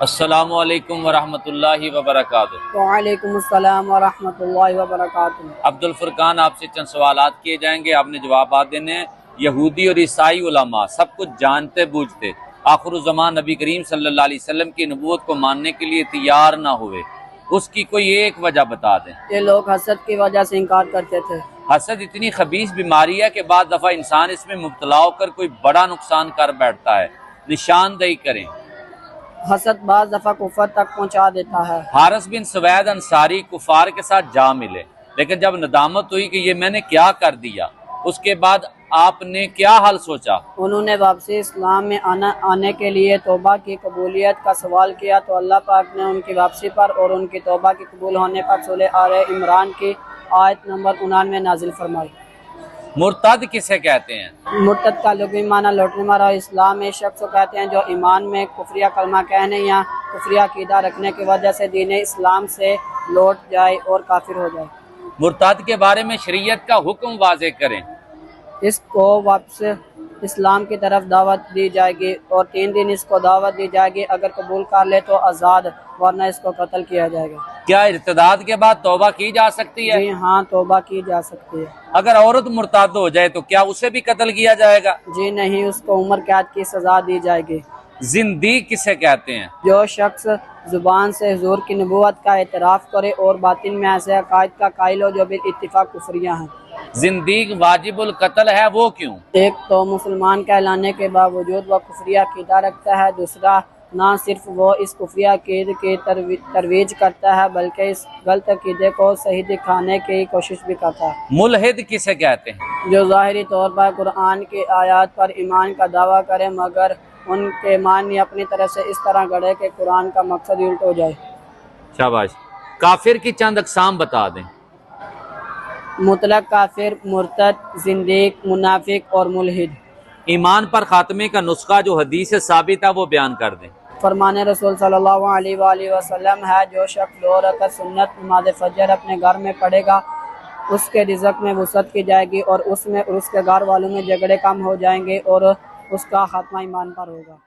अस्सलामु अलैकुम वरहमतुल्लाहि वबरकातुहू। वालेकुम अस्सलाम वरहमतुल्लाहि वबरकातुहू। अब्दुल फुरकान आपसे चंद सवालात किए जाएंगे, आपने जवाब देने हैं। यहूदी और ईसाई उलमा सब कुछ जानते बूझते आखिरुज़्ज़मान नबी करीम सल्लल्लाहु अलैहि वसल्लम की नबूवत को मानने के लिए तैयार ना हुए, उसकी कोई एक वजह बता दें। ये लोग हसद की वजह से इनकार करते थे। हसद इतनी खबीस बीमारी है कि बाद दफ़ा इंसान इसमें मुब्तला होकर कोई बड़ा नुकसान कर बैठता है। निशानदेही करें। हसद बाज़ दफ़ा कुफर तक पहुंचा देता है। हारिस बिन सवैद अंसारी कुफार के साथ जा मिले, लेकिन जब नदामत हुई कि ये मैंने क्या कर दिया, उसके बाद आपने क्या हल सोचा? उन्होंने वापसी इस्लाम में आने के लिए तौबा की कबूलियत का सवाल किया तो अल्लाह पाक ने उनकी वापसी पर और उनकी तौबा के कबूल होने पर सूरह आले इमरान की आयत नंबर 99 नाजिल फरमाई। मुर्तद किसे कहते हैं? मुर्तद का लुग़वी माना लौटने वाला। इस्लाम में शख्स को कहते हैं जो ईमान में कुफरिया कलमा कहने या कुफरिया अकीदा रखने की वजह से दीन इस्लाम से लौट जाए और काफिर हो जाए। मुर्तद के बारे में शरीयत का हुक्म वाज़े करें। इसको वापस इस्लाम की तरफ दावत दी जाएगी और 3 दिन इसको दावत दी जाएगी। अगर कबूल कर ले तो आज़ाद, वरना इसको कत्ल किया जाएगा। क्या इर्तिदाद के बाद तौबा की जा सकती है? जी हाँ, तौबा की जा सकती है। अगर औरत मुर्तद हो जाए तो क्या उसे भी कत्ल किया जाएगा? जी नहीं, उसको उम्र कैद की सजा दी जाएगी। जिंदीक किसे कहते हैं? जो शख्स जुबान से हुजूर की नबूवत का एतराफ़ करे और बातिन में ऐसे अकायद का कायल हो जो बिल इत्तिफाक कुफरिया हैं। जिंदीक वाजिबुल कत्ल है, वो क्यों? एक तो मुसलमान कहलाने के बावजूद वह कुफरिया अकीदा रखता है, दूसरा ना सिर्फ वो इस कुफरिया अकीदे की तरवीज करता है बल्कि इस गलत अकीदे को सही दिखाने की कोशिश भी करता है। मुल्हिद किसे कहते हैं? जो ज़ाहिरी तौर पर कुरान की आयत पर ईमान का दावा करे मगर उनके मानी अपनी तरफ से इस तरह गढ़े कि कुरान का मकसद ही उल्ट हो जाए। शाबाश। काफिर की चंद अक़साम बता दें। मुतलक काफिर, मुर्तद, जिंदीक, मुनाफिक और मुल्हिद। ईमान पर खात्मे का नुस्खा जो हदीस से साबित है वो बयान कर दें। फरमाने रसूल सल्लल्लाहु अलैहि वसल्लम है, जो शख्स 2 रकात सुन्नत नमाज फजर अपने घर में पढ़ेगा उसके रिज़्क़ में वसअत की जाएगी और उसमें और उसके घर वालों में झगड़े कम हो जाएंगे और उसका खात्मा ईमान पर होगा।